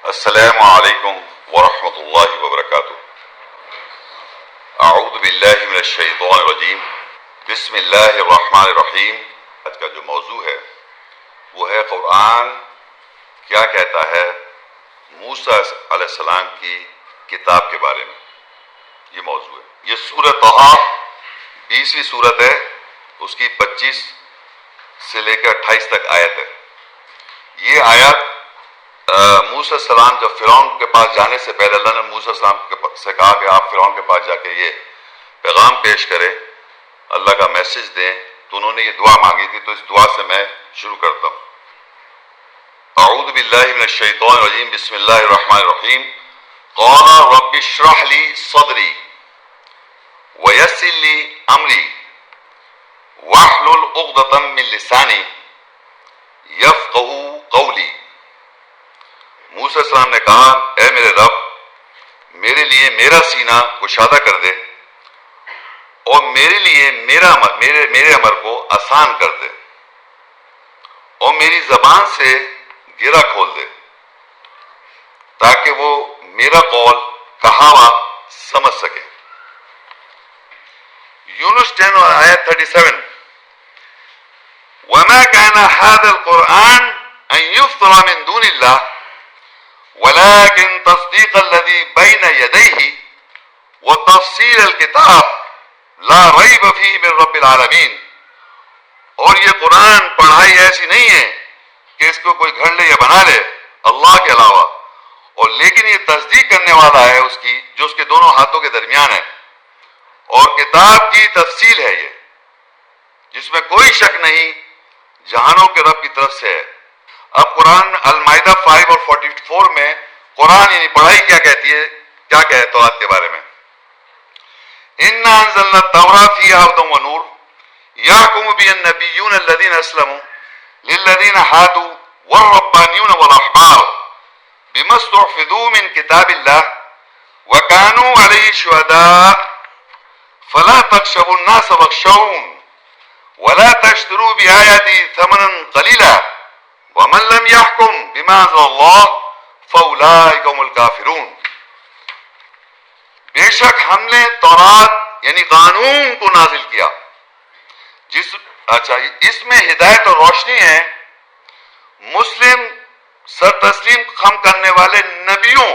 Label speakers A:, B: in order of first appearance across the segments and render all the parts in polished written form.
A: السلام علیکم ورحمۃ اللہ وبرکاتہ۔ اعوذ باللہ من الشیطان الرجیم، بسم اللہ الرحمن الرحیم۔ آج کا جو موضوع ہے وہ ہے قرآن کیا کہتا ہے موسیٰ علیہ السلام کی کتاب کے بارے میں۔ یہ موضوع ہے۔ یہ سورۃ طٰہٰ 20ویں سورت ہے، اس کی 25 سے لے کر 28 تک آیت ہے۔ یہ آیت موسیٰ علیہ السلام جب فرعون کے پاس جانے سے پہلے اللہ نے موسیٰ علیہ السلام سے کہا کہ آپ فرعون کے پاس جا کے یہ پیغام پیش کریں، اللہ کا میسج دیں، تو انہوں نے یہ دعا مانگی تھی، تو اس دعا سے میں شروع کرتا ہوں۔ اعوذ باللہ من الشیطان الرجیم، بسم اللہ الرحمن الرحیم۔ قال رب اشرح لی صدری ویسر لی امری واحلل عقدۃ من لسانی یفقہوا قولی۔ موسیٰ علیہ السلام نے کہا، اے میرے رب، میرے لیے میرا سینہ کشادہ کر دے اور میرے لیے میرے امر کو آسان کر دے اور میری زبان سے گرہ کھول دے تاکہ وہ میرا قول کہا ہوا سمجھ سکے۔ یونس 10 اور آیت 37۔ وَمَا كَانَ هَذَا الْقُرْآنُ أَن يُفْتَرَى مِن دُونِ اللَّهِ وَلَكِن تَصْدِيقَ الَّذِي بَيْنَ يَدَيْهِ وَتَفْصِيلَ الْكِتَابِ لَا رَيْبَ فِيهِ مِن رَبِّ الْعَالَمِينَ۔ اور یہ قرآن پڑھائی ایسی نہیں ہے کہ اس کو کوئی گھڑ لے یا بنا لے اللہ کے علاوہ، اور لیکن یہ تصدیق کرنے والا ہے اس کی جو اس کے دونوں ہاتھوں کے درمیان ہے، اور کتاب کی تفصیل ہے یہ جس میں کوئی شک نہیں، جہانوں کے رب کی طرف سے ہے۔ اب قرآن المائدہ 5 اور 44 میں قرآن یعنی پڑھائی کیا کہتی ہے، کیا کہے توراۃ کے بارے میں؟ اِنَّا أَنزَلْنَا التَّوْرَاةَ فِيهَا هُدًى وَنُورٌ يَحْكُمُ بِهَا النَّبِيُّونَ الَّذِينَ أَسْلَمُوا لِلَّذِينَ هَادُوا وَالرَّبَّانِيُّونَ وَالْأَحْبَارُ بِمَا اسْتُحْفِظُوا مِنْ كِتَابِ اللَّهِ وَكَانُوا عَلَيْهِ شُهَدَاءَ فَلَا تَخْشَوُا النَّاسَ وَاخْشَوْنِ وَلَا تَشْتَرُوا بِآيَاتِي ثَمَنًا قَلِيلًا وَمَن لَّمْ يَحْكُم بِمَا أَنزَلَ اللَّهُ فَأُولَٰئِكَ هُمُ الْكَافِرُونَ۔ بے شک ہم نے تورات یعنی قانون کو نازل کیا اس میں ہدایت اور روشنی ہے، مسلم سر تسلیم خم کرنے والے نبیوں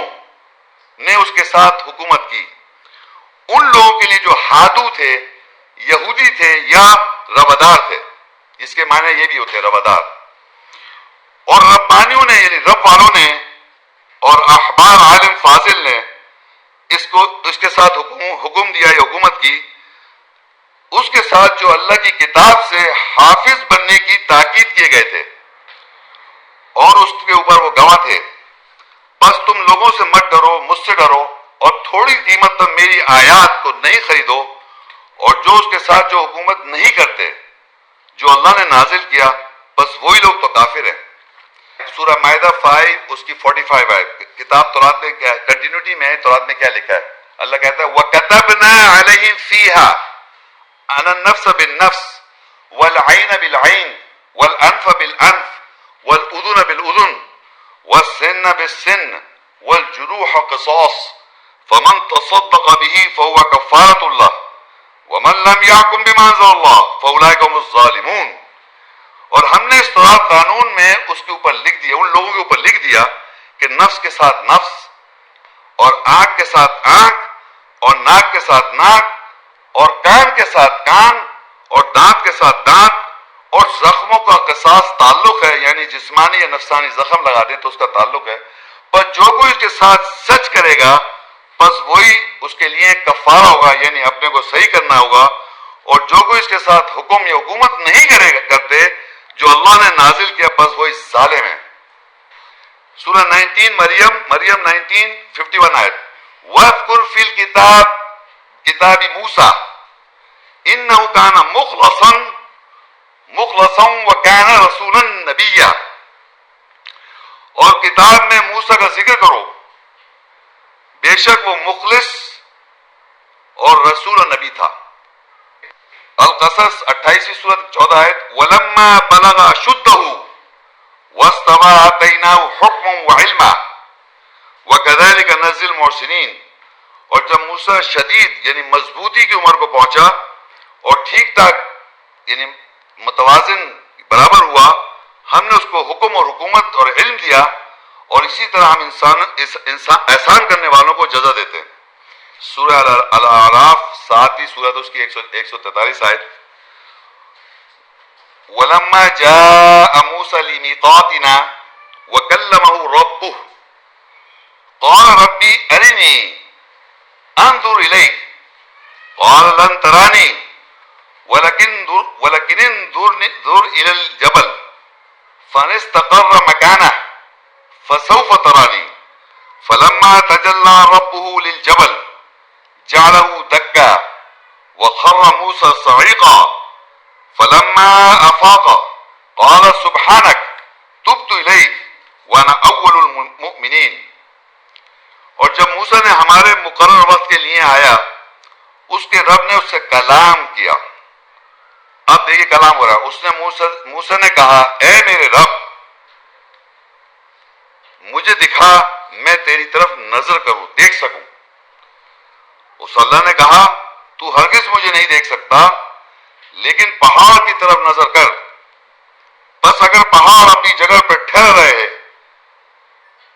A: نے اس کے ساتھ حکومت کی، ان لوگوں کے لیے جو ہادو تھے، یہودی تھے یا روادار تھے، جس کے معنی یہ بھی ہوتے ہیں روادار، اور ربانیوں نے یعنی رب والوں نے اور احبار عالم فاضل نے اس کے ساتھ حکم دیا یا حکومت کی، اس کے ساتھ جو اللہ کی کتاب سے حافظ بننے کی تاکید کیے گئے تھے اور اس کے اوپر وہ گواہ تھے۔ بس تم لوگوں سے مت ڈرو، مجھ سے ڈرو، اور تھوڑی قیمت پر میری آیات کو نہیں خریدو، اور جو اس کے ساتھ جو حکومت نہیں کرتے جو اللہ نے نازل کیا، بس وہی لوگ تو کافر ہیں۔ سورہ مائدہ 5 اس کی 45 ہے۔ کتاب تورات میں کیا کنٹینیوٹی میں ہے، تورات میں کیا لکھا ہے؟ اللہ کہتا ہے وَكَتَبْنَا عَلَيْهِمْ فِيهَا أَنَّ النَّفْسَ بِالنَّفْسِ وَالْعَيْنَ بِالْعَيْنِ وَالْأَنْفَ بِالْأَنْفِ وَالْأُذُنَ بِالْأُذُنِ وَالسِّنَّ بِالسِّنِّ وَالْجُرُوحَ قِصَاصٌ فَمَن تَصَدَّقَ بِهِ فَهُوَ كَفَّارَةٌ لَهُ وَمَن لَّمْ يَحْكُم بِمَا أَنزَلَ اللَّهُ فَأُولَٰئِكَ هُمُ الظَّالِمُونَ۔ اور ہم نے اس تورات قانون میں اس کے اوپر لکھ دیا، ان لوگوں کے اوپر لکھ دیا کہ نفس کے ساتھ نفس، اور آنکھ کے ساتھ آنکھ، اور ناک کے ساتھ ناک، اور کان کے ساتھ کان، اور دانت کے ساتھ دانت، اور زخموں کا قصاص تعلق ہے، یعنی جسمانی یا نفسانی زخم لگا دے تو اس کا تعلق ہے۔ پر جو کوئی اس کے ساتھ سچ کرے گا بس وہی اس کے لیے کفارہ ہوگا، یعنی اپنے کو صحیح کرنا ہوگا، اور جو کوئی اس کے ساتھ حکم یا حکومت نہیں کرتے جو اللہ نے نازل کیا، بس وہی ظالم ہے۔ سورہ 19 مریم 19:51 آیت۔ وَاذْكُرْ فِي الْكِتَابِ کتاب موسیٰ إِنَّهُ كَانَ مُخْلَصًا وَكَانَ رَسُولًا نَبِيًّا۔ اور کتاب میں موسیٰ کا ذکر کرو، بے شک وہ مخلص اور رسول و نبی تھا۔ القصص 28 سورت 14 آیت۔ وَلَمَّا بَلَغَ أَشُدَّهُ وَاسْتَوَىٰ آتَيْنَاهُ حُكْمًا وَعِلْمًا وَكَذَلِكَ نَجْزِي الْمُحْسِنِينَ، اور جب موسیٰ شدید یعنی مضبوطی کی عمر کو پہنچا اور ٹھیک ٹھاک یعنی متوازن برابر ہوا، ہم نے اس کو حکم اور حکومت اور علم دیا، اور اسی طرح ہم احسان کرنے والوں کو جزا دیتے ہیں۔ سورہ الاعراف 7ویں سورت اس کی 143 آیت۔ وَلَمَّا جَاءَ مُوسَىٰ لِمِيقَاتِنَا وَكَلَّمَهُ رَبُّهُ قَالَ رَبِّ أَرِنِي أَنظُرْ إِلَيْكَ قَالَ لَن تَرَانِي وَلَكِنِ انظُرْ إِلَى الْجَبَلِ فَإِنِ اسْتَقَرَّ مَكَانَهُ فَسَوْفَ تَرَانِي فَلَمَّا تَجَلَّىٰ رَبُّهُ لِلْجَبَلِ جَعَلَهُ دَكًّا وَخَرَّ مُوسَىٰ صَعِيقًا فَلَمَّا أَفَاقَ قَالَ سُبْحَانَكَ تُبْتُ إِلَيْكَ وَأَنَا أَوَّلُ الْمُؤْمِنِينَ۔ اور جب موسیٰ نے ہمارے مقرر وقت کے لیے آیا، اس کے رب نے اس سے کلام کیا۔ اب دیکھیے کلام ہو رہا ہے۔ اس نے موسیٰ نے کہا، اے میرے رب مجھے دکھا، میں تیری طرف نظر کروں، دیکھ سکوں۔ اس اللہ نے کہا، تو ہرگز مجھے نہیں دیکھ سکتا، لیکن پہاڑ کی طرف نظر کر، بس اگر پہاڑ اپنی جگہ پہ ٹھہر رہے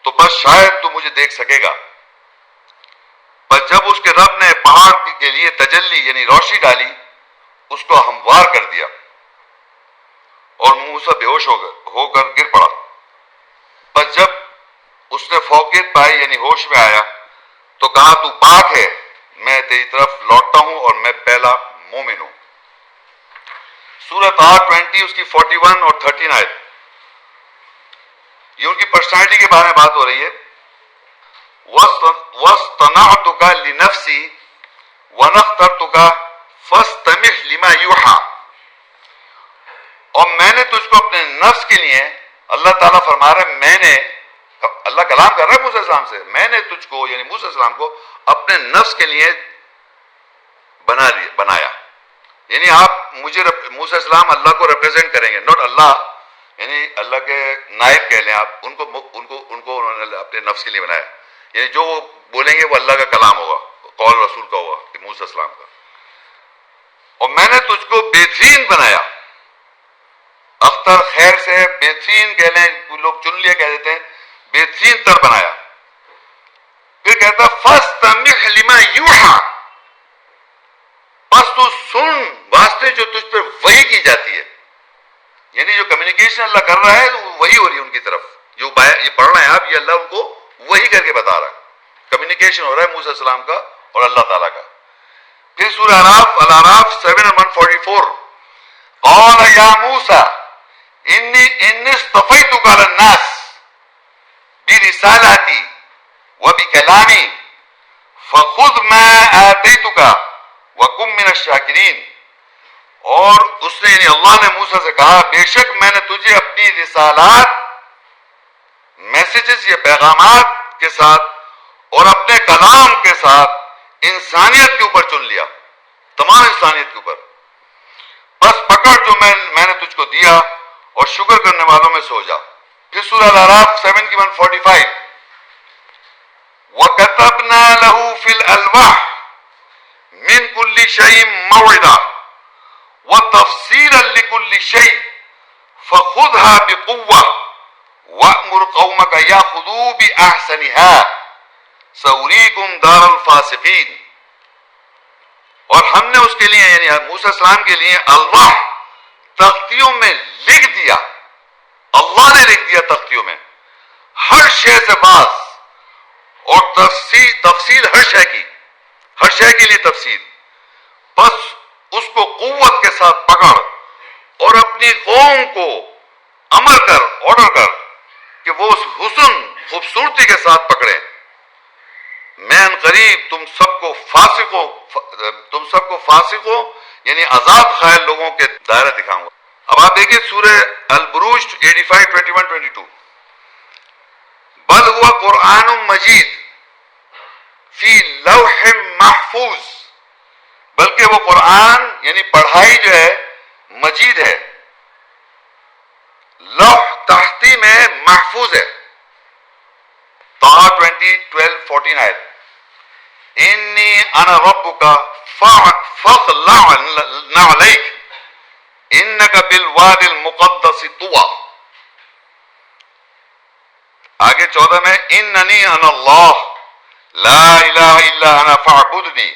A: تو بس شاید تو مجھے دیکھ سکے گا۔ بس جب اس کے رب نے پہاڑ کے لیے تجلی یعنی روشنی ڈالی، اس کو ہموار کر دیا اور موسیٰ بے ہوش ہو کر گر پڑا۔ بس جب اس نے فوقیت پائی یعنی ہوش میں آیا تو کہا، تو پاک ہے، میں تیری طرف لوٹتا ہوں اور میں پہلا مومن ہوں۔ سورۃ 20 اس کی 41 اور 13 آیت، یہ ان کی پرسنالٹی کے بارے میں بات ہو رہی ہے۔ وَاصْطَنَعْتُكَ لِنَفْسِي وَنَخْتَرْتُكَ فَاسْتَمِعْ لِمَا يُوحَىٰ، اور میں نے تجھ کو اپنے نفس کے لیے، اللہ تعالیٰ فرما رہا ہے، میں نے، اللہ کلام کر رہا ہے موسیٰ السلام سے، میں نے تجھ کو یعنی موسیٰ السلام کو اپنے نفس کے لیے بنایا، یعنی آپ مجھے موسیٰ السلام اللہ کو ریپرزینٹ کریں گے، نوٹ اللہ، یعنی اللہ کے نائب کہہ لیں آپ، ان کو انہوں نے اپنے نفس کے لیے بنایا، یعنی جو وہ بولیں گے وہ اللہ کا کلام ہوگا، قول رسول کا ہوگا، موسیٰ السلام کا۔ اور میں نے تجھ کو بہترین بنایا، اختر خیر سے بہترین کہہ لیں، لوگ چن لیا کہہ دیتے ہیں، بہترین تر بنایا۔ پھر کہتا فَاسْتَمِعْ لِمَا يُوحَىٰ، بس تو سن واسطے جو تجھ پہ وحی کی جاتی ہے، یعنی جو کمیونیکیشن اللہ کر رہا ہے وہی ہو رہی ہے ان کی طرف، جو یہ پڑھ رہے ہیں آپ، یہ اللہ ان کو وہی کر کے بتا رہا ہے، کمیونیکیشن ہو رہا ہے موسیٰ السلام کا اور اللہ تعالیٰ کا۔ پھر سورہ الاعراف 7:144، قَالَ يَا مُوسَىٰ إِنِّي اصْطَفَيْتُكَ عَلَى النَّاسِ بِرِسَالَاتِي وَبِكَلَامِي فَخُذْ مَا آتَيْتُكَ وَكُن مِّنَ الشَّاكِرِينَ۔ اور اس نے یعنی اللہ نے موسیٰ سے کہا، بے شک میں نے تجھے اپنی رسالات، میسیجز یا پیغامات کے ساتھ اور اپنے کلام کے ساتھ انسانیت کے اوپر چن لیا، تمام انسانیت کے اوپر، بس پکڑ جو میں نے تجھ کو دیا اور شکر کرنے والوں میں سو جا۔ پھر سورہ الاعراف 71:45، وَكَتَبْنَا لَهُ فِي الْأَلْوَاحِ مِنْ كُلِّ شَيْءٍ مَوْعِظَةً وَتَفْصِيلًا لِكُلِّ شَيْءٍ فَخُذْهَا بِقُوَّةٍ وَأْمُرْ قَوْمَكَ يَأْخُذُوا بِأَحْسَنِهَا سَأُرِيكُمْ دَارَ الْفَاسِقِينَ۔ اور ہم نے اس کے لیے یعنی موسیٰ السلام کے لیے الواح تختیوں میں لکھ دیا، اللہ نے لکھ دیا تختیوں میں ہر شے سے باز، اور تفصیل ہر شے کے لیے تفصیل، بس اس کو قوت کے ساتھ پکڑ اور اپنی قوم کو امر کر، آرڈر کر کہ وہ اس حسن خوبصورتی کے ساتھ پکڑیں۔ میں ان قریب تم سب کو فاسقوں یعنی آزاد خیال لوگوں کے دائرہ دکھاؤں گا۔ اب آپ دیکھیے سورہ البروج 85:21-22، بل ہوا قرآن مجید فی لوح محفوظ، بلکہ وہ قرآن یعنی پڑھائی جو ہے مجید ہے، لوح تحتی میں محفوظ ہے۔ طٰہٰ 12 آیت. انی انا ربک فاخلع نعلیک انک بالوادی المقدس طوی. آگے 14 میں اننی انا اللہ لا الہ الا انا فاعبدنی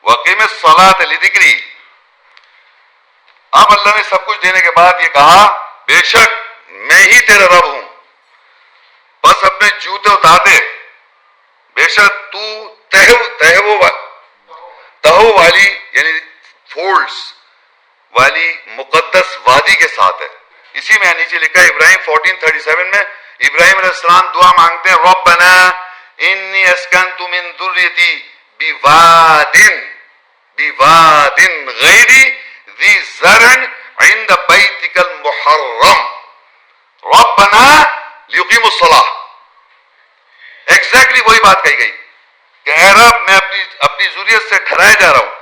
A: وقیم الصلاۃ لذکری. اب اللہ نے سب کچھ دینے کے بعد یہ کہا بے شک میں ہی تیرا رب ہوں، بس اپنے جوتے اتار دے، بے شک تو تہو والی یعنی فولڈز والی مقدس وادی کے ساتھ ہے. اسی میں نیچے لکھا ہے ابراہیم 14:37 میں ابراہیم علیہ السلام دعا مانگتے ہیں ربنا انی اسکنت من ذریتی بواد غیر ذی زرع عند بیتک المحرم ربنا لیقیموا الصلاۃ. ایگزیکٹلی وہی بات کہی گئی کہ اے رب میں اپنی ذریت سے ٹھہرایا جا رہا ہوں.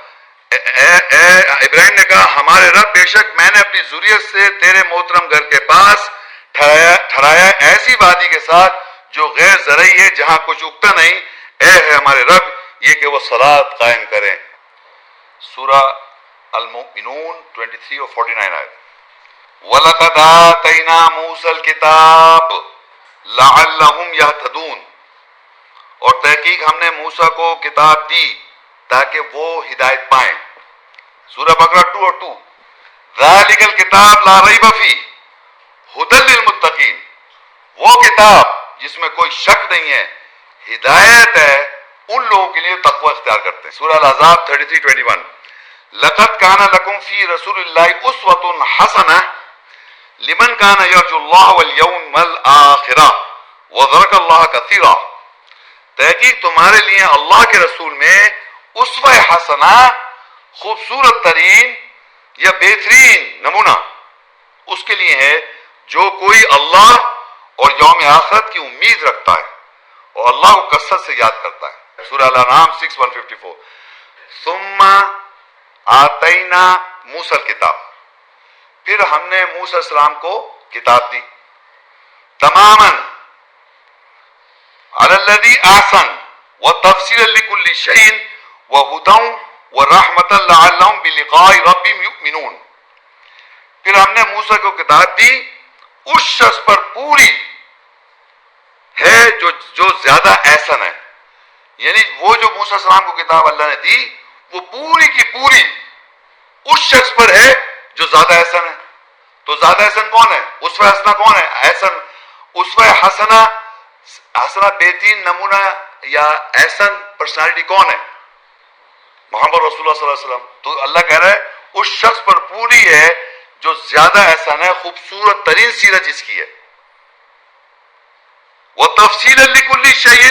A: ابراہیم نے کہا ہمارے رب بے شک میں نے اپنی ذریت سے تیرے محترم گھر کے پاس ٹھہرایا ایسی وادی کے ساتھ جو غیر زرعی ہے جہاں کچھ اگتا نہیں. اے ہے ہمارے رب یہ کہ وہ صلاۃ قائم کریں. سورہ المؤمنون 23 اور 49 آیت. وَلَقَدْ آتَيْنَا مُوسَى الْكِتَابَ لَعَلَّهُمْ يَهْتَدُونَ. اور تحقیق ہم نے موسیٰ کو کتاب دی تاکہ وہ ہدایت پائیں. سورہ بقرہ 2 اور 2 ذَلِكَ الْكِتَابُ لَا رَيْبَ فِيهِ هُدًى لِّلْمُتَّقِينَ. وہ کتاب جس میں کوئی شک نہیں ہے ہدایت ہے ان لوگوں کے لیے تقوی اختیار کرتے ہیں. سورہ الاحزاب 33:21 لَقَدْ كَانَ لَكُمْ فِي رَسُولِ اللَّهِ أُسْوَةٌ حَسَنَةٌ لِمَنْ كَانَ يَرْجُو اللَّهَ وَالْيَوْمَ الْآخِرَ وَذَكَرَ اللَّهَ كَثِيرًا. تحقیق تمہارے لیے اللہ کے رسول میں اسوہ حسنہ خوبصورت ترین یا بہترین نمونہ اس کے لیے ہے جو کوئی اللہ اور یوم آخرت کی امید رکھتا ہے اور اللہ کو کثرت سے یاد کرتا ہے. سورہ الانعام 6:154 ثم آتینا موسیٰ الکتاب. پھر ہم نے موسیٰ السلام کو کتاب دی تماما علی الذی احسن وتفصیلا لکل شیء وہدی ورحمۃ لعلہم بلقاء ربہم یؤمنون. پھر ہم نے موسیٰ کو کتاب دی اس شخص پر پوری ہے جو زیادہ احسن ہے. یعنی وہ جو موسیٰ السلام کو کتاب اللہ نے دی وہ پوری کی پوری اس شخص پر ہے جو زیادہ احسن ہے. تو زیادہ احسن کون ہے؟ اسوہ حسنہ کون ہے؟ احسن اسوہ حسنہ بہترین نمونہ یا احسن پرسنالٹی کون ہے؟ محمد رسول اللہ صلی اللہ علیہ وسلم. تو اللہ کہہ رہا ہے اس شخص پر پوری ہے جو زیادہ احسن ہے، خوبصورت ترین سیرت جس کی ہے. وہ تفصیل لکل شیء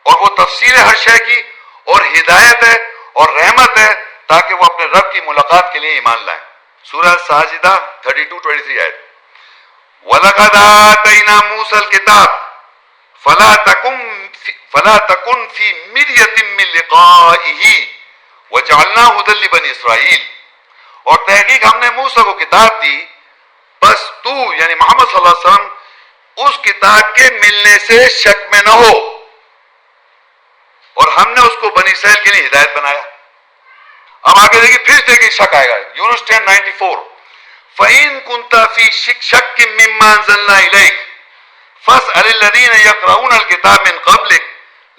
A: اور وہ تفصیل ہر شے کی اور ہدایت ہے اور رحمت ہے تاکہ وہ اپنے رب کی ملاقات کے لیے ایمان لائیں. سورہ ساجدہ 32:23 آیت. وَلَقَدْ آتَيْنَا مُوسَى الْكِتَابَ فَلَا تَكُنْ فِي مِرْيَةٍ مِّن لِقَائِهِ وَجَعَلْنَاهُ هُدًى لِّبَنِي إِسْرَائِيلَ. اور تحقیق ہم نے موسیٰ کو کتاب دی بس تو یعنی محمد صلی اللہ علیہ وسلم اس کتاب کے ملنے سے شک میں نہ ہو اور ہم نے اس کو بنی اسرائیل کے لیے ہدایت بنایا. اب آگے دیکھیے پھر دیکھیے شک آئے گا. یونس 10:94 فَإِن كُنْتَ فِي شَكٍّ مِّمَّا أَنزَلْنَا إِلَيْكَ فَاسْأَلِ الَّذِينَ يَقْرَؤُونَ الْكِتَابَ مِن قَبْلِكَ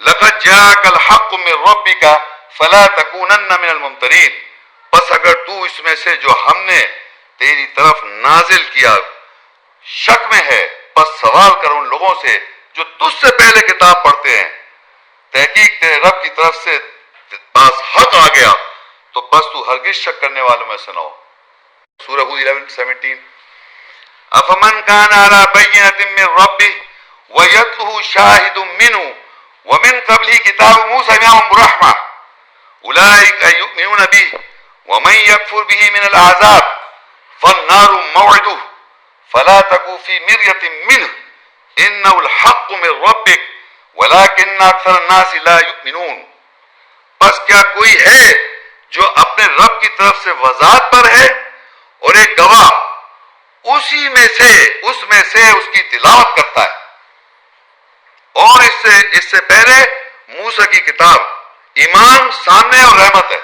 A: لَقَدْ جَاءَكَ الْحَقُّ مِن رَّبِّكَ فَلَا تَكُونَنَّ مِنَ الْمُمْتَرِينَ. بس اگر تو اس میں سے جو ہم نے تیری طرف نازل کیا شک میں ہے بس سوال کر ان لوگوں سے جو تجھ سے پہلے کتاب پڑھتے ہیں. تحقیق تیرے رب کی طرف سے پاس حق آ گیا تو بس تو ہرگز شک کرنے والوں میں سے نہ ہو. سورہ ہود 11:17 افمن کان علی بینۃ من ربہ ویتلوہ شاہد منہ ومن قبلہ کتاب موسیٰ امام الرحمہ اولئک یؤمنون بہ ومن یکفر بہ من الاحزاب فالنار موعدہ فلا تکو فی مریۃ منہ انہ الحق من ربک ولکن اکثر الناس لا یؤمنون. بس کیا کوئی ہے جو اپنے رب کی طرف سے وضاحت پر ہے اور ایک گواہ اس میں سے اس کی تلاوت کرتا ہے اور اس اس سے پہلے موسیٰ کی کتاب ایمان سامنے اور رحمت ہے.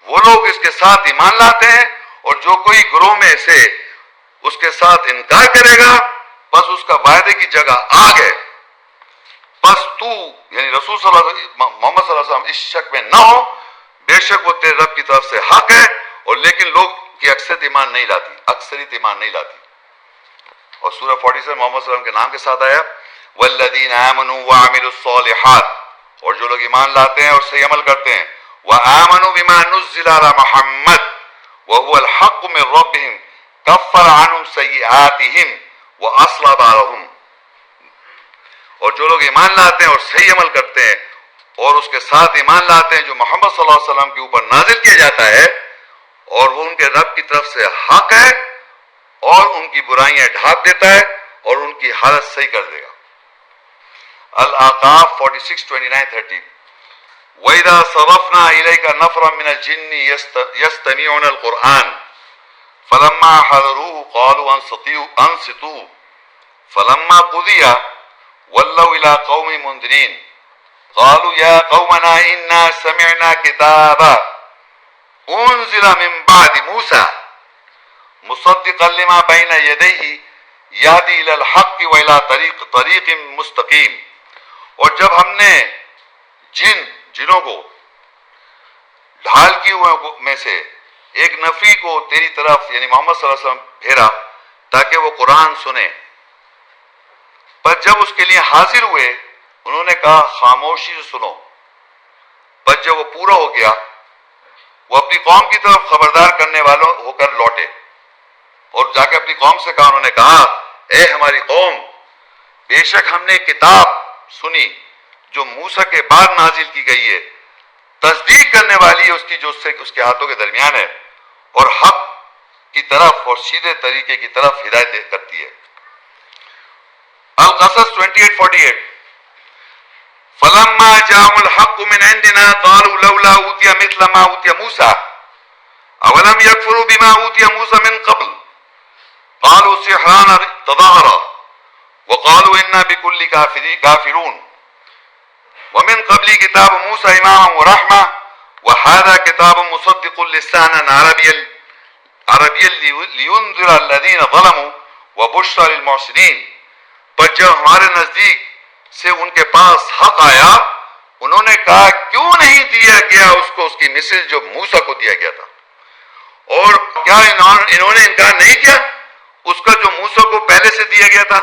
A: وہ لوگ اس کے ساتھ ایمان لاتے ہیں اور جو کوئی گروہ میں سے اس کے ساتھ انکار کرے گا بس اس کا وعدے کی جگہ آگ ہے. بس تو یعنی رسول صلی اللہ علیہ وسلم محمد صلی اللہ علیہ وسلم اس شک میں نہ ہو، بے شک وہ تیرے رب کی طرف سے حق ہے. اور لیکن لوگ کی اکثریت ایمان نہیں لاتی. اور سورہ 47 محمد صلی اللہ علیہ وسلم کے نام کے ساتھ آیا والذین آمنوا وعملوا الصالحات، اور جو لوگ ایمان لاتے ہیں اور صحیح عمل کرتے ہیں، وآمنوا بما نزل على محمد وهو الحق من ربهم کفر عنهم سیئاتهم واصلح بالهم. اور جو لوگ ایمان لاتے ہیں اور صحیح عمل کرتے ہیں اور اس کے ساتھ ایمان لاتے ہیں جو محمد صلی اللہ علیہ وسلم کے اوپر نازل کیا جاتا ہے اور وہ ان کے رب کی طرف سے حق ہے اور ان کی برائیاں ڈھانپ دیتا ہے اور ان کی حالت صحیح کر دے گا. الاعقاف 46:29-30 وَإِذَا صَرَفْنَا إِلَيْكَ نَفْرًا مِنَ الْجِنِّ يَسْتَمِعُونَ الْقُرْآنَ فَلَمَّا حَضَرُوهُ قَالُوا أَنصِتُوا فَلَمَّا قُضِيَ وَلَّوْا إِلَىٰ قَوْمٍ مُنذِرِينَ قَالُوا يَا قَوْمَنَا إِنَّا سَمِعْنَا كِتَابًا أُنزِلَ مِن بَعْدِ مُوسَىٰ مُصَدِّقًا لِمَا بَيْنَ يَدَيْهِ يَهْدِي إِلَى الْحَقِّ وَإِلَىٰ طَرِيقٍ مُسْتَقِيمٍ. اور جب ہم نے جنوں کو ڈھال کیے ہوئے میں سے ایک نفری کو تیری طرف یعنی محمد صلی اللہ علیہ وسلم پھیرا تاکہ وہ قرآن سنے، پر جب اس کے لیے حاضر ہوئے انہوں نے کہا خاموشی سے سنو. پر جب وہ پورا ہو گیا وہ اپنی قوم کی طرف خبردار کرنے والوں ہو کر لوٹے اور جا کے اپنی قوم سے کہا، انہوں نے کہا اے ہماری قوم، بے شک ہم نے کتاب سنی جو موسیٰ کے بعد نازل کی گئی ہے، تصدیق کرنے والی ہے اس کی جو اس کے ہاتھوں کے درمیان ہے، اور حق کی طرف اور سیدھے طریقے کی طرف ہدایت کرتی ہے. القصص 28:48 فَلَمَّا جَاءَهُمُ الْحَقُّ مِنْ عِنْدِنَا قَالُوا لَوْلَا أُوتِيَ مِثْلَ مَا أُوتِيَ مُوسَىٰ أَوَلَمْ يَكْفُرُوا بِمَا أُوتِيَ مُوسَىٰ مِنْ قَبْلُ قَالُوا سِحْرَانِ تَظَاهَرَا وَقَالُوا إِنَّا بِكُلِّ كَافِرُونَ وَمِنْ قَبْلِ كِتَابُ مُوسَىٰ إِمَامًا وَرَحْمَةً وَهَٰذَا كِتَابٌ مُصَدِّقٌ لِسَانًا عَرَبِيًّا لِيُنذِرَ الَّذِينَ ظَلَمُوا وَبُشْرًا لِلْمُحْسِنِينَ. پر جب ہمارے نزدیک سے ان کے پاس حق آیا انہوں نے کہا کیوں نہیں دیا گیا اس کو اس کی مثل جو موسیٰ کو دیا گیا تھا، اور کیا انہوں نے انکار نہیں کیا اس کا جو موسیٰ کو پہلے سے دیا گیا تھا.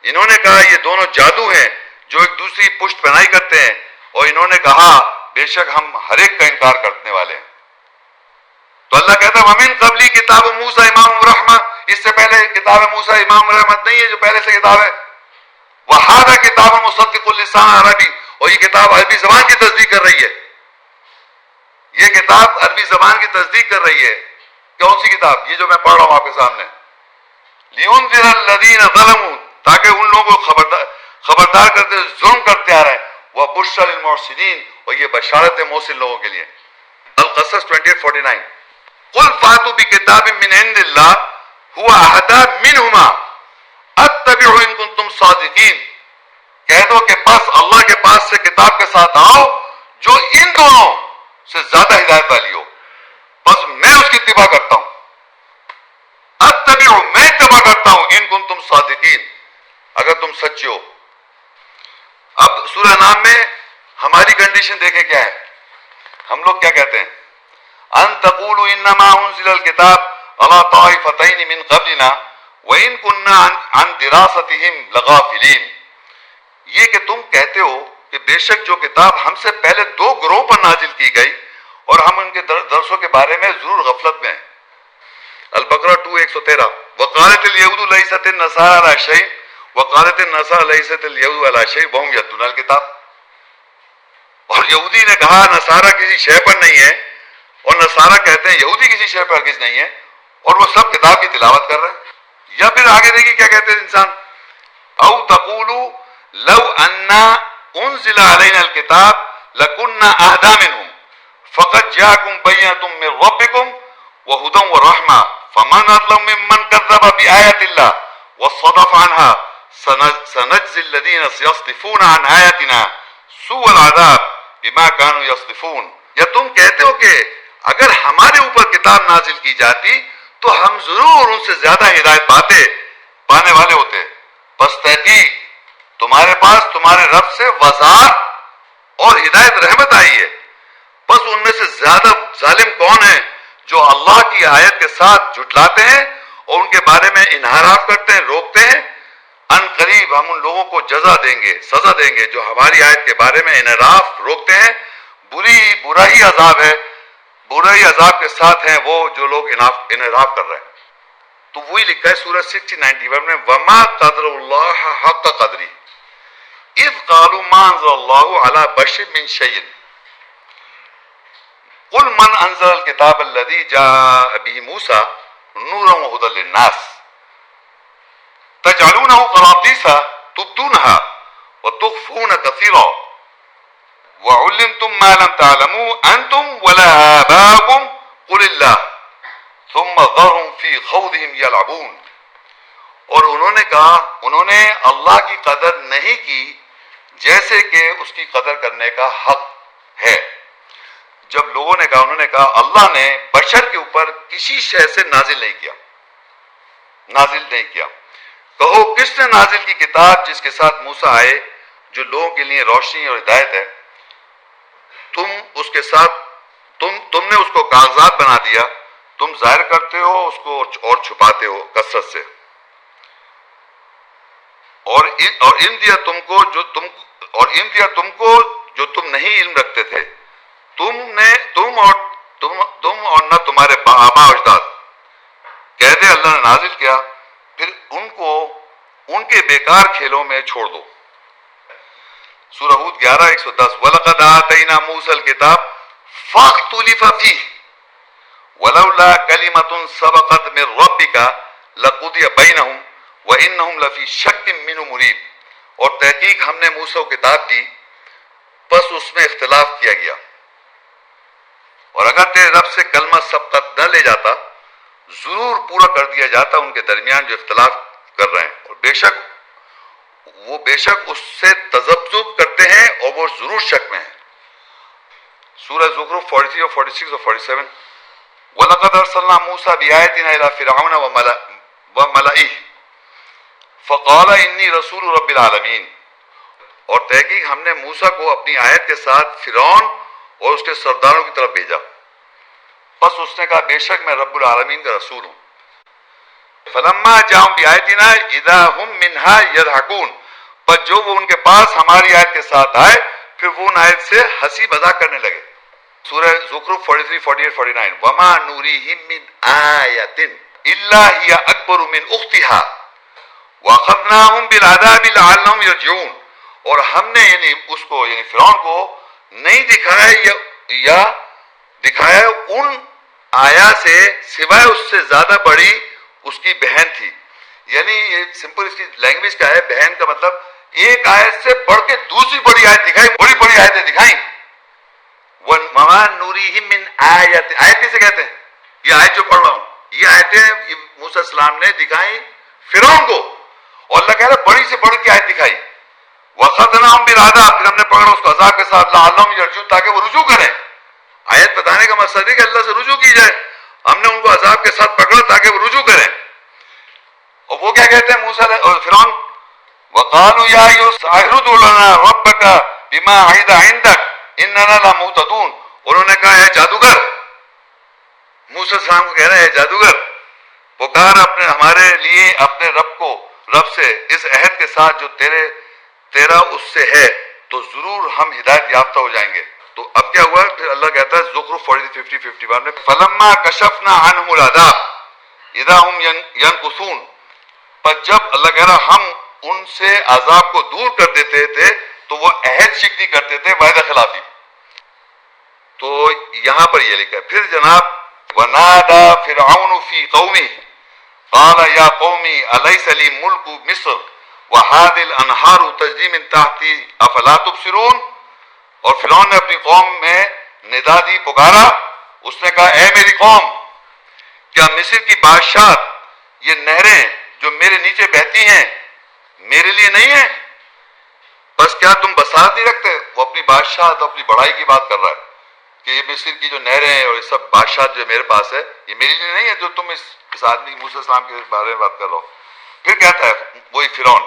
A: انہوں نے کہا یہ دونوں جادو ہیں جو ایک دوسری پشت پناہی کرتے ہیں، اور انہوں نے کہا بے شک ہم ہر ایک کا انکار کرنے والے ہیں. تو اللہ کہتا ہے وَمِن قَبْلِ کتاب موسیٰ امام الرحمہ، اس سے پہلے کتاب موسیٰ امام الرحمت نہیں ہے جو پہلے سے کتاب ہے. وَهَذَا کتاب مُصَدِّقٌ لِسَانًا عَرَبِيًّا، اور یہ کتاب عربی زبان کی تصدیق کر رہی ہے. یہ کتاب عربی زبان کی تصدیق کر رہی ہے. کون سی کتاب؟ یہ جو میں پڑھ رہا ہوں آپ کے سامنے. لِيُنذِرَ الَّذِينَ ظَلَمُوا، تاکہ ان لوگوں کو خبردار کرتے ظلم کرتے آ رہے ہیں، وَبُشْرًا لِلْمُحْسِنِينَ، اور یہ بشارت ہے محسن لوگوں کے لیے. القصص 28:49 قُلْ فَأْتُوا بِكِتَابٍ مِّنْ عِندِ اللَّهِ هُوَ أَهْدَىٰ مِنْهُمَا اتبعوا ان کنتم صادقین. کہہ دو کہ بس اللہ کے پاس سے کتاب کے ساتھ آؤ جو ان دونوں سے زیادہ ہدایت والی ہو، بس میں اس کی اتباع کرتا ہوں. اتبعوا، میں اتباع کرتا ہوں، ان کنتم صادقین، اگر تم سچے ہو. اب سورہ نام میں ہماری کنڈیشن دیکھیں کیا ہے. ہم لوگ کیا کہتے ہیں؟ ان تقولوا انما انزل الكتاب على طائفتين من قبلنا وَإِن كُنَّا عَن دِرَاسَتِهِمْ لَغَافِلِينَ. یہ کہ تم کہتے ہو کہ بے شک جو کتاب ہم سے پہلے دو گروہ پر نازل کی گئی اور ہم ان کے درسوں کے بارے میں ضرور غفلت میں ہیں. البقرہ 2:113 وَقَالَتِ الْيَهُودُ لَيْسَتِ النَّصَارَىٰ عَلَىٰ شَيْءٍ وَقَالَتِ النَّصَارَىٰ لَيْسَتِ الْيَهُودُ عَلَىٰ شَيْءٍ وَهُمْ يَتْلُونَ الْكِتَابَ. اور یہودی نے کہا نصارہ کسی شے پر نہیں ہے، اور نصارہ کہتے ہیں یہودی کسی شے پر ہرگز نہیں ہے، اور وہ سب کتاب کی تلاوت کر رہے ہیں. یا پھر آگے دیکھیے کیا کہتے ہیں انسان، او تقولوا لو انا انزل علینا الکتاب لکنا اہدی منہم فقد جاءکم بینۃ من ربکم وہدی ورحمہ فمن اظلم ممن کذب بآیات اللہ وصدف عنها سنجزی الذین یصدفون عن آیاتنا سوء العذاب بما كانوا یصدفون. یا تم کہتے ہو کہ اگر ہمارے اوپر کتاب نازل کی جاتی تو ہم ضرور ان سے زیادہ ہدایت پانے والے ہوتے. بس تحقیق تمہارے پاس تمہارے رب سے وضاحت اور ہدایت رحمت آئی ہے. بس ان میں سے زیادہ ظالم کون ہے جو اللہ کی آیت کے ساتھ جھٹلاتے ہیں اور ان کے بارے میں انحراف کرتے ہیں، روکتے ہیں. ان قریب ہم ان لوگوں کو جزا دیں گے، سزا دیں گے جو ہماری آیت کے بارے میں انحراف روکتے ہیں. برا ہی عذاب ہے، برا ہی عذاب کے ساتھ ہیں وہ جو لوگ انحراف کر رہے ہیں. تو وہی لکھا ہے سورہ 60:91 میں وما قدر اللہ حق قدری اذ قالوا ما انزل اللہ علی بشر من شیء قل من انزل الکتاب الذی جاء به موسیٰ نورا وہدی للناس تجعلونہ قراطیس تبدونها وتخفون کثیرا وعلمتم ما لم تعلموا انتم ولا آباؤكم قل اللہ ثم ذرهم فی خوضهم یلعبون. اور انہوں نے اللہ کی قدر نہیں کی جیسے کہ اس کی قدر کرنے کا حق ہے. جب لوگوں نے کہا، انہوں نے کہا اللہ نے بشر کے اوپر کسی شے سے نازل نہیں کیا. کہو کس نے نازل کی کتاب جس کے ساتھ موسیٰ آئے جو لوگوں کے لیے روشنی اور ہدایت ہے؟ تم اس کے ساتھ تم نے اس کو کاغذات بنا دیا، تم ظاہر کرتے ہو اس کو اور چھپاتے ہو کثرت سے. اور علم دیا تم کو جو تم نہیں علم رکھتے تھے. تم اور نہ تمہارے آباء و اجداد. کہہ دے اللہ نے نازل کیا، پھر ان کو ان کے بیکار کھیلوں میں چھوڑ دو. سورہ ہود 11:110 وَلَقَدْ آتَيْنَا مُوسَى الْكِتَابَ فَاخْتُلِفَ فِيهِ وَلَوْلَا كَلِمَةٌ سَبَقَتْ مِنْ رَبِّكَ لَقُضِيَ بَيْنَهُمْ وَإِنَّهُمْ لَفِي شَكٍّ مِّنْهُ مُرِيبٍ. اور تحقیق ہم نے موسیٰ کو کتاب دی، بس اس میں اختلاف کیا گیا، اور اگر تیرے رب سے کلمہ سبقت نہ لے جاتا ضرور پورا کر دیا جاتا ان کے درمیان جو اختلاف کر رہے ہیں. اور بے شک اس سے تذبذب کرتے ہیں اور وہ ضرور شک میں ہیں. سورہ زخرف 43 اور 46 اور 47 وَلَقَدْ أَرْسَلْنَا مُوسَىٰ بِآيَاتِنَا إِلَىٰ فِرْعَوْنَ وَمَلَئِهِ فَقَالَ إِنِّي رَسُولُ رَبِّ الْعَالَمِينَ. اور تحقیق ہم نے موسیٰ کو اپنی آیت کے ساتھ فرعون اور اس کے سرداروں کی طرف بھیجا، بس اس نے کہا بے شک میں رب العالمین کا رسول ہوں. فلما جاءوا بآیاتنا اذا هم منها يضحكون. پر جو وہ ان کے پاس ہماری آیت کے ساتھ آئے پھر وہ ان آیت سے ہنسی مذاق کرنے لگے. سورہ زخرف 43 48 49 وما نوريهم من آیۃ الا هي اکبر من اختها واخذناهم بالعذاب لعلهم يرجعون. اور ہم نے اس کو فرعون کو نہیں دکھایا دکھایا ان آیا سے سوائے اس سے زیادہ بڑی اس کی بہن تھی. یعنی یہ سمپل اس کی لینگویج کا ہے، بہن کا مطلب ایک آیت سے بڑھ کے دوسری بڑی آیت دکھائی، بڑی آیتیں دکھائیں. وَمَا نُرِيهِم مِّنْ آیَةٍ، آیت کسے کہتے ہیں؟ یہ آیت جو پڑھ رہا ہوں یہ آیتیں موسیٰ السلام نے دکھائیں فرعون کو، اور اللہ کہہ رہا ہے بڑی سے بڑھ کے آیت دکھائی. وَأَخَذْنَاهُم بِالْعَذَابِ، پھر ہم نے پکڑا اس کو عذاب کے ساتھ لَعَلَّهُمْ يَرْجِعُونَ تاکہ وہ رجوع کریں. آیت بتانے کا مقصد ہے کہ اللہ سے رجوع کی جائے. ہم نے ان کو عذاب کے ساتھ پکڑا تاکہ وہ رجوع کریں. اور وہ کیا کہتے ہیں موسیٰ اور فرعون؟ وَقَالُوا يَا أَيُّهَا السَّاحِرُ ادْعُ لَنَا رَبَّكَ بِمَا عَهِدَ عِندَكَ إِنَّنَا لَمُهْتَدُونَ. انہوں نے کہا اے جادوگر، موسیٰ السلام کو کہہ رہے ہیں اے جادوگر پکار ہمارے لیے اپنے رب سے اس عہد کے ساتھ جو تیرا اس سے ہے تو ضرور ہم ہدایت یافتہ ہو جائیں گے. تو اب کیا ہوا؟ پھر اللہ کہتا ہے زخرف 50-51 میں فَلَمَّا كَشَفْنَا عَنْهُمُ الْعَذَابَ اِذَا هُمْ يَنْكُثُونَ. پر جب اللہ کہہ رہا ہم ان سے عذاب کو دور کر دیتے تھے تو وہ عہد شکنی کرتے تھے، وعدہ خلافی. تو یہاں پر یہ لکھا ہے پھر جناب وَنَادَى فِرْعَوْنُ فِي قَوْمِهِ قَالَ يَا قَوْمِ أَلَيْسَ لِي مُلْكُ مِصْرَ وَهَٰذِهِ الْأَنْهَارُ تَجْرِي مِن تَحْتِي أَفَلَا تُبْصِرُونَ. اور فرعون نے اپنی قوم میں ندا دی، پکارا. اس نے کہا اے میری قوم، کیا مصر کی بادشاہت، یہ نہریں جو میرے نیچے بہتی ہیں میرے لیے نہیں ہے؟ بس کیا تم بساط نہیں رکھتے؟ وہ اپنی بادشاہت اپنی بڑائی کی بات کر رہا ہے کہ یہ مصر کی جو نہریں ہیں اور یہ سب بادشاہت جو میرے پاس ہے یہ میرے لیے نہیں ہے جو تم اس آدمی موسیٰ علیہ السلام کے بارے میں بات کر رہے ہو. پھر کہتا ہے وہی فرعون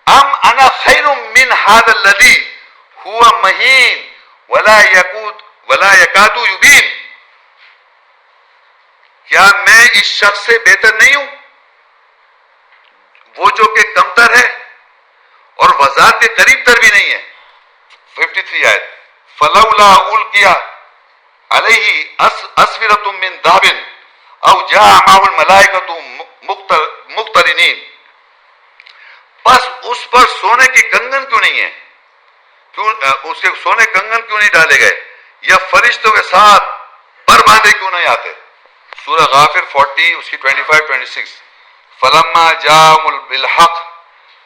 A: ام انا خیر من هذا الذي هو مہین ولا یکاد یبین، کیا میں اس شخص سے بہتر نہیں ہوں وہ جو کہ کمتر ہے اور وضاحت کے قریب تر بھی نہیں ہے. 53 آیت فلولا القی علیہ اسورۃ من ذهب او جاء معه الملائکۃ مقترنین، بس اس پر سونے کی کنگن کیوں نہیں ہے؟ کیوں اس کے سونے کنگن کیوں نہیں ڈالے گئے یا فرشتوں کے ساتھ پر باندھے کیوں نہیں آتے؟ سورہ غافر 40 اس کی 25-26 فلما جاءهم بالحق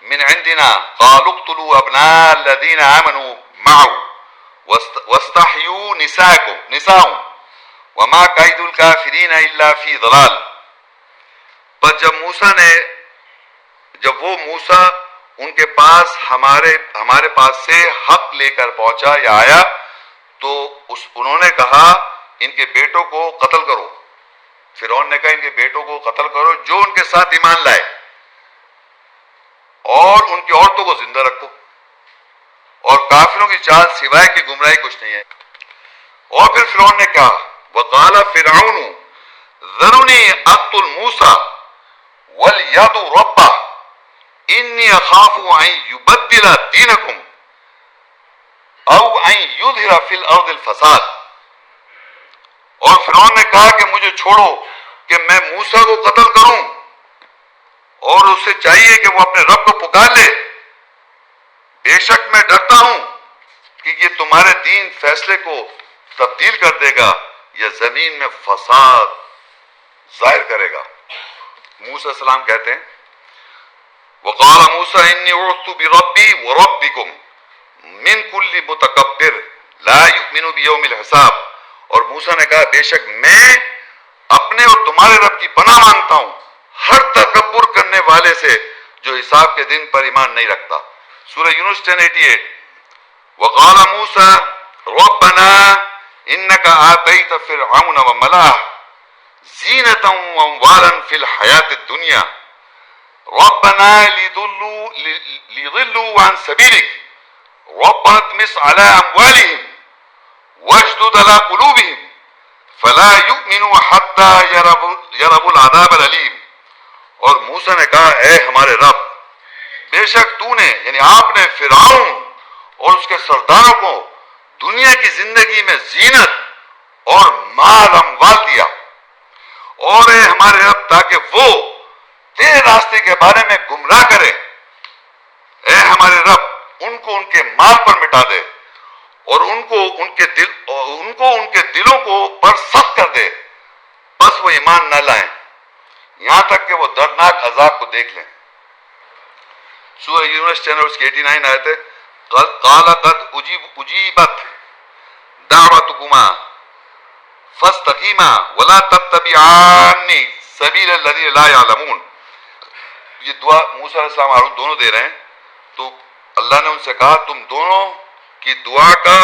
A: من عندنا قالوا اقتلوا ابناء الذين آمنوا معه واستحيوا نساءهم وما كيد الكافرين الا في ضلال. پر جب وہ موسیٰ ان کے پاس ہمارے پاس سے حق لے کر پہنچا یا آیا تو انہوں نے کہا ان کے بیٹوں کو قتل کرو. فرعون نے کہا ان کے بیٹوں کو قتل کرو جو ان کے ساتھ ایمان لائے اور ان کی عورتوں کو زندہ رکھو، اور کافروں کی چال سوائے کی گمراہی کچھ نہیں ہے. اور پھر فرعون نے کہا وقال فرعون ذرونی اقتل موسیٰ ولیدعو ربہ انی اخاف ان یبدل دینکم او ان یظہر فی الارض الفساد. اور فرعون نے کہا کہ مجھے چھوڑو کہ میں موسیٰ کو قتل کروں، اور اسے چاہیے کہ وہ اپنے رب کو پکار لے، بے شک میں ڈرتا ہوں کہ یہ تمہارے دین فیصلے کو تبدیل کر دے گا یا زمین میں فساد ظاہر کرے گا. موسیٰ علیہ السلام کہتے ہیں وقال موسیٰ انی اعوذت بربی وربکم من کل متکبر لا یؤمن بیوم الحساب. اور موسیٰ نے کہا بے شک میں اپنے اور تمہارے رب کی پناہ مانگتا ہوں ہر تکبر کرنے والے سے جو حساب کے دن پر ایمان نہیں رکھتا. سورہ یونس 10:88 وقال موسیٰ ربنا انک آتیت فرعون وملأہ زینة واموالا فی الحیاۃ الدنیا ربنا لیضلوا عن سبیلک ربنا اطمس علی اموالہم واشدد علی قلوبہم فلا یؤمنوا حتی یروا العذاب العلیم. اور موسیٰ نے کہا اے ہمارے رب بے شک تو نے یعنی آپ نے فرعون اور اس کے سرداروں کو دنیا کی زندگی میں زینت اور مال اموال دیا، اور اے ہمارے رب تاکہ وہ تیرے راستے کے بارے میں گمراہ کرے، اے ہمارے رب ان کو ان کے مال پر مٹا دے اور ان کو ان کے دلوں کو پر سخت کر دے، بس وہ ایمان نہ لائیں یہاں تک کہ وہ دردناک عذاب کو دیکھ لیں. سورہ یونس 10 اس کی 89 آیت ہے قال قد اجیبت دعوتکما فاستقیما ولا تتبعان سبیل الذین لا یعلمون. یہ دعا موسیٰ علیہ السلام ہارون دونوں دے رہے ہیں، تو اللہ نے ان سے کہا تم دونوں کی دعا کا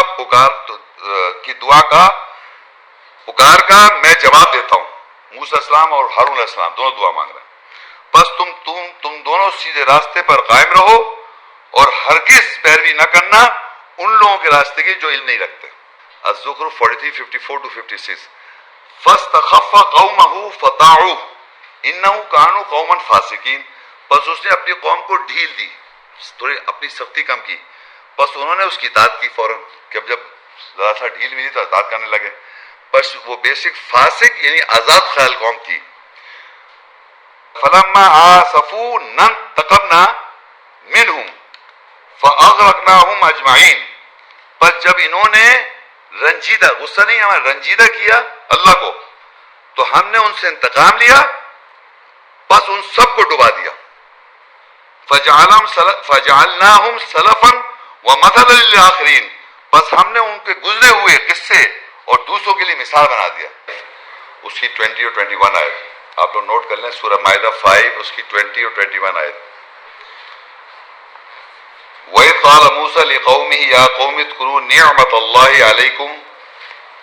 A: میں جواب دیتا ہوں. موسیٰ علیہ السلام اور ہارون علیہ السلام دونوں دعا مانگ رہے ہیں. بس تم دونوں سیدھے راستے پر قائم رہو اور ہرگز پیروی نہ کرنا ان لوگوں کے راستے کی جو علم نہیں رکھتے. الزخرف 43:54-56 فاستخف قومه فطاعوه انه كانوا قوما فاسقین. بس اس نے اپنی قوم کو ڈھیل دی، تھوڑی اپنی سختی کم کی، بس انہوں نے اس کی اطاعت کی فوراً کہ جب ذرا سا ڈھیل ملی تو اطاعت کرنے لگے. بس وہ بیسک فاسق یعنی آزاد خیال قوم تھی. فلما آسفونا انتقمنا منهم فاغرقناهم اجمعین. بس جب انہوں نے رنجیدہ، غصہ نہیں ہمیں رنجیدہ کیا اللہ کو، تو ہم نے ان سے انتقام لیا، بس ان سب کو ڈبا دیا. فجعلناهم سلفا ومثلا للآخرین. بس ہم نے ان کے گزرے ہوئے قصے اور دوسروں کے لیے مثال بنا دیا. اس کی 20 اور 21 آیت آپ لوگ نوٹ کر لیں، سورہ مائدہ 5 اس کی 20 اور 21 آیت. وَإِذْ قَالَ مُوسَىٰ لِقَوْمِهِ يَا قَوْمِ اذْكُرُوا نِعْمَةَ اللَّهِ عَلَيْكُمْ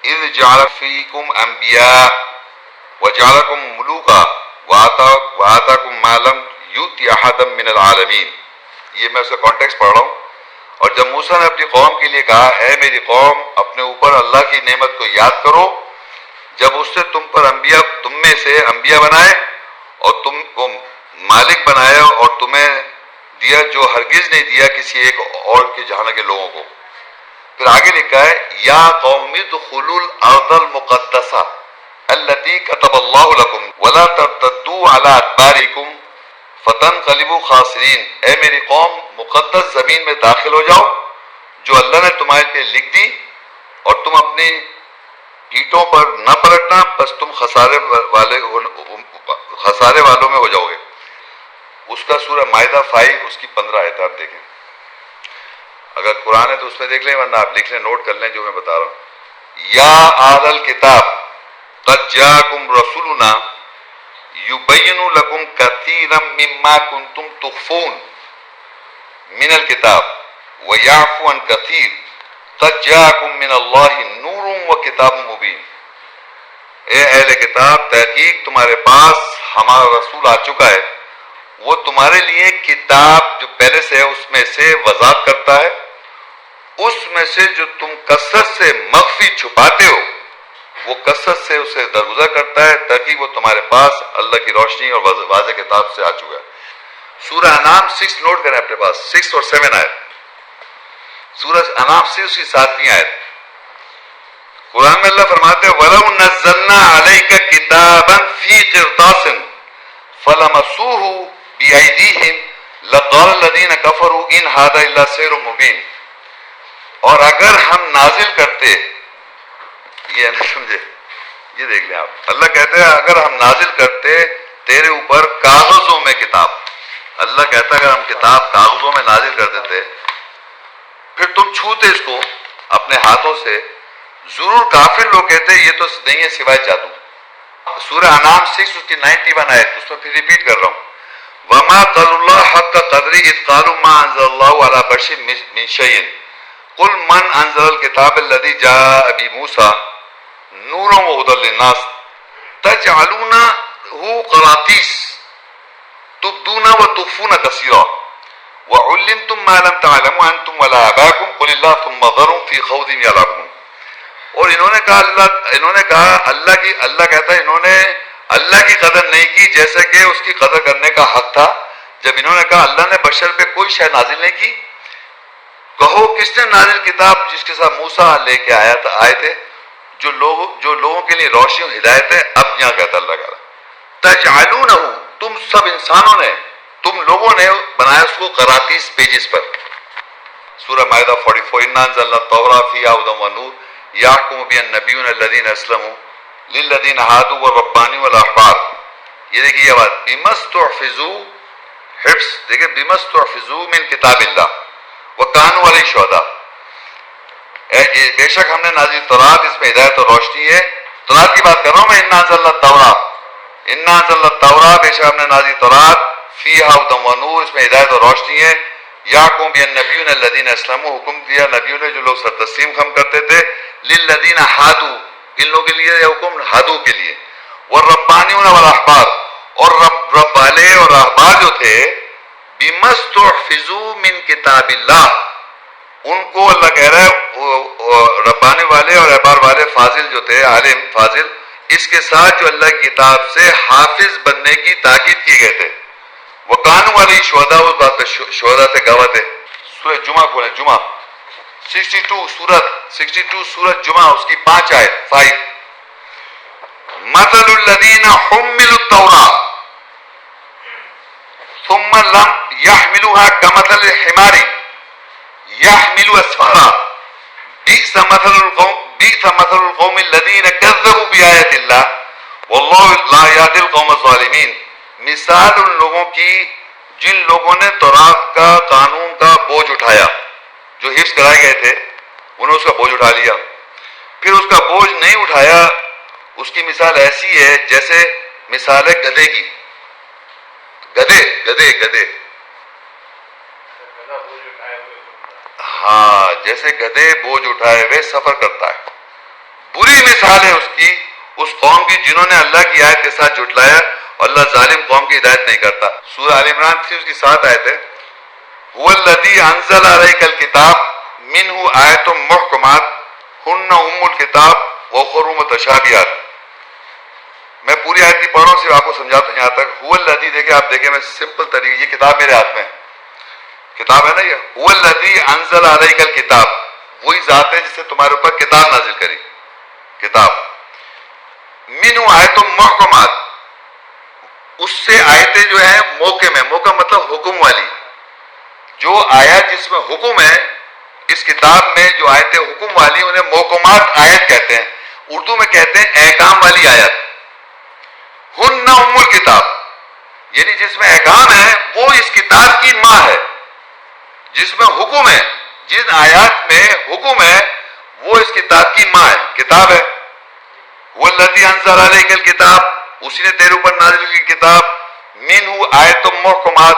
A: إِذْ جَعَلَ فِيكُمْ أَنْبِيَاءَ وَجَعَلَكُمْ مُلُوكًا وَآتَاكُمْ مَا لَمْ يُؤْتِ أَحَدًا مِّنَ الْعَالَمِينَ. یہ میں اس کا کانٹیکسٹ پڑھ رہا ہوں. اور جب موسیٰ نے اپنی قوم کے لیے کہا اے میری قوم اپنے اوپر اللہ کی نعمت کو یاد کرو جب اس نے تم پر انبیاء تم میں سے انبیاء بنائے اور تم کو مالک بنایا اور تمہیں دیا جو ہرگز نہیں دیا کسی ایک اور کے جہاں کے لوگوں کو. پھر آگے لکھا ہے یا قوم ادخلوا الارض المقدسہ التي كتب اللہ لکم ولا ترتدوا على ادبارکم فتنقلبوا خاسرین. اے میری قوم مقدس زمین میں داخل ہو جاؤ جو اللہ نے تمہارے پہ لکھ دی اور تم اپنی پیٹھوں پر نہ پلٹنا بس تم خسارے والوں میں ہو جاؤ گے. اس کا سورہ مائدہ 5 اس کی 15 آیت آپ دیکھیں. اگر قرآن ہے تو اس میں دیکھ لیں ورنہ آپ لکھ لیں نوٹ کر لیں جو میں بتا رہا ہوں. یا اہل الکتاب قد جاءکم رسولنا یبین لکم کثیرا مما کنتم تخفون من الکتاب ویعفو عن کثیر قد جاءکم من اللہ نور وکتاب مبین. اے اہل کتاب تحقیق تمہارے پاس ہمارا رسول آ چکا ہے وہ تمہارے لیے کتاب جو پہلے سے ہے اس میں سے وضاحت کرتا ہے اس میں سے جو تم کثرت سے مخفی چھپاتے ہو وہ کثرت سے اسے درگزر کرتا ہے تاکہ وہ تمہارے پاس اللہ کی روشنی اور واضح کتاب سے آ چکا ہے. سورہ انعام 6 نوٹ کریں اپنے پاس 6 اور 7 آیت. سورہ انعام 6 کی 7ویں آیت. قرآن میں اللہ فرماتے ہیں وَلَوْ نَزَّلْنَا عَلَيْكَ كِتَابًا فِي قِرْطَاسٍ فَلَمَسُوهُ بِأَيْدِيهِمْ لَقَالَ الَّذِينَ كَفَرُوا إِنْ هَذَا إِلَّا سِحْرٌ مُبِينٌ. اور اگر ہم نازل کرتے یہ نہ سمجھے یہ دیکھ لیں آپ اللہ کہتے ہیں اگر ہم نازل کرتے تیرے اوپر کاغذوں میں کتاب اللہ کہتا ہے اگر ہم کتاب کاغذوں میں نازل کر دیتے پھر تم چھوتے اس کو اپنے ہاتھوں سے ضرور کافر لوگ کہتے یہ تو نہیں ہے سوائے جادو. سورہ انعام 6 اس کی 91 آیت اس میں پھر ریپیٹ کر رہا ہوں وما قدر اللہ حق قدری اذ قالوا ما انزل اللہ علی بشر من شیء قل من انزل الکتاب الذی جاء بموسیٰ نورا وہدی للناس تجعلونہ قراطیس تبدون وتخفون کثیرا وعلمتم ما لم تعلموا انتم ولا آباؤکم قل اللہ ثم ذرهم فی خوضهم یلعبون. اور انہوں نے کہا اللہ کہتا ہے انہوں نے اللہ کی قدر نہیں کی جیسا کہ اس کی قدر کرنے کا حق تھا جب انہوں نے کہا اللہ نے بشر پہ کوئی شے نازل نہیں کی. کہو کس نے نازل کتاب جس کے ساتھ موسیٰ لے کے آئے تھے جو لوگوں کے لیے روشنی اور ہدایت ہے. اب یہاں کہتا اللہ کا تجعلونہ تم سب انسانوں نے تم لوگوں نے بنایا اس کو قراطیس پیجز پر. سورہ مائدہ 44 انا انزلنا التوراۃ فیہا ھدی ونور یحکم بها النبیون الذین اسلموا للذین ہادوا والربانیون والاحبار. یہ دیکھیے یہ بات بمستحفظوا حفظ دیکھیں بمستحفظوا من کتاب اللہ وکانوا علیہ شہداء. بے شک ہم نے نازل تورات اس میں ہدایت اور روشنی ہے. تورات کی بات کر رہا ہوں میں انا انزلنا التوراۃ بے شک ہم نے نازل تورات فیہا ھدی ونور اس میں ہدایت اور روشنی ہے. یحکم بها النبیون الذین اسلموا حکم دیا نبیوں نے جو لوگ سر تسلیم ہم کرتے تھے للذین ہادوا ان لوگوں کے لیے حکم ہادو کے لیے والربانیون والاحبار اور رب والے اور احبار جو تھے بمستحفظوا من کتاب اللہ ان کو اللہ کہہ رہا ہے ربانی والے اور احبار والے فاضل جو تھے عالم فاضل اس کے ساتھ جو اللہ کی کتاب سے حافظ بننے کی تاکید کی گئے تھے. وکانوا علیہ شہداء اس بات پہ شہداء تھے گواہ تھے. سورہ جمعہ کھولیں جمعہ 62 سورۃ جمعہ اس کی 5 آیت 5 مثل الذین حملوا التوراۃ ثم لم يحملوها كمثل الحمار يحمل اسفارا بئس مثل القوم الذين كذبوا بآيات الله والله لا يهدي القوم الظالمين. مثال ان لوگوں کی جن لوگوں نے تورات کا قانون کا بوجھ اٹھایا جو حفظ کرائے گئے تھے انہوں نے اس کا بوجھ اٹھا لیا پھر اس کا بوجھ نہیں اٹھایا. اس کی مثال ایسی ہے جیسے مثال ہے گدھے کی. گدھے جیسے گدھے بوجھ اٹھائے ہوئے سفر کرتا ہے. بری مثال ہے اس قوم کی جنہوں نے اللہ کی آیت کے ساتھ جھٹلایا اور اللہ ظالم قوم کی ہدایت نہیں کرتا. سورہ آل عمران تھی، اس کی 7 آیتیں. هو الذی انزل علیک الکتاب منہ آیت محکمات ہن ام الکتاب واخر متشابہات. میں پوری آیت نہیں پڑھ رہا ہوں، صرف آپ کو سمجھاتا ہوں یہاں تک. هو الذی، دیکھیں آپ دیکھیں، میں سمپل طریقے، یہ کتاب میرے ہاتھ میں کتاب ہے نا یہ. هو الذی انزل علیک الکتاب، وہی ذات ہے جس نے تمہارے اوپر کتاب نازل کری. کتاب منہ آیت محکمات، اس سے آیتیں جو ہیں محکم ہے. محکم مطلب حکم والی. جو آیت جس میں حکم ہے، اس کتاب میں جو آیتیں حکم والی انہیں محکمات آیت کہتے ہیں. اردو میں کہتے ہیں احکام والی آیت. ہن ام الکتاب، یعنی جس میں احکام ہے وہ اس کتاب کی ماں ہے. جس میں حکم ہے، جن آیات میں حکم ہے وہ اس کتاب کی ماں ہے، کتاب ہے. والذی انزل علیک الکتاب، اسی نے تیرے اوپر نازل کی کتاب. منہ آیت محکمات،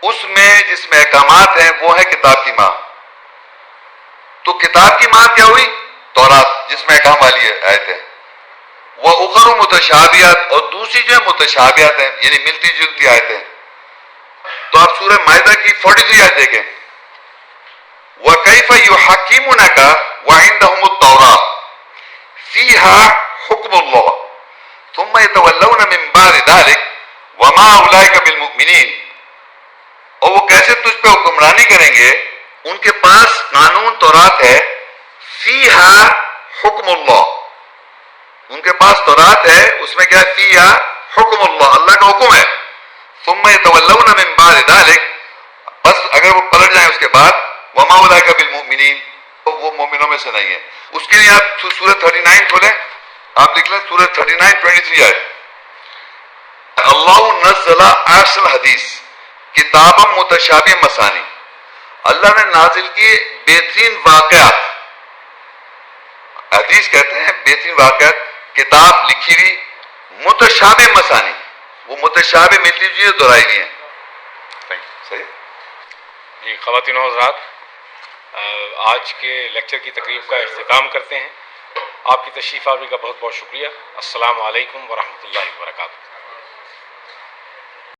A: اس میں جس میں احکامات ہیں وہ ہے کتاب کی ماں. تو کتاب کی ماں کیا ہوئی؟ تورات، جس میں احکام والی آیتیں. وَأُخَرُ مُتَشَابِهَاتٌ، اور دوسری جو ہے متشابہات ہیں، یعنی ملتی جلتی آیتیں. تو آپ سورہ مائدہ کی 43 آیت دیکھیں. وَكَيْفَ يُحَكِّمُونَكَ وَعِندَهُمُ التَّوْرَاةُ فِيهَا حُكْمُ اللَّهِ ثُمَّ يَتَوَلَّوْنَ مِن بَعْدِ ذَلِكَ وَمَا أُولَٰئِكَ بِالْمُؤْمِنِينَ. اور وہ کیسے تجھ پہ حکمرانی کریں گے؟ ان کے پاس قانون تورات ہے. فِيهَا حُكْمُ اللَّهِ، ان کے پاس تورات ہے، اس میں کیا ہے؟ فِيهَا حُكْمُ اللَّهِ، اللہ کا حکم ہے. ثُمَّ يَتَوَلَّوْنَ مِن بَعْدِ ذَلِكَ، بس اگر وہ پلٹ جائیں اس کے بعد. وَمَا أُولَٰئِكَ بِالْمُؤْمِنِينَ، تو وہ مومنوں میں سے نہیں ہے. اس کے لیے آپ سورہ 39 کھولیں، آپ لکھ لیں سورہ 39 23 آئے. اللہ نزل احسن الحدیث کتابا متشابہ مثانی، اللہ نے نازل کیے بہترین واقعات. حدیث کہتے ہیں بہترین واقعات، کتاب لکھی ہوئی متشابہ مثانی، وہ متشابہ ملتی جلتی دہرائی ہوئی ہیں. صحیح
B: جی. خواتین و حضرات، آج کے لیکچر کی تقریب کا اختتام کرتے ہیں. آپ کی تشریف آوری کا بہت بہت شکریہ. السلام علیکم ورحمۃ اللہ وبرکاتہ.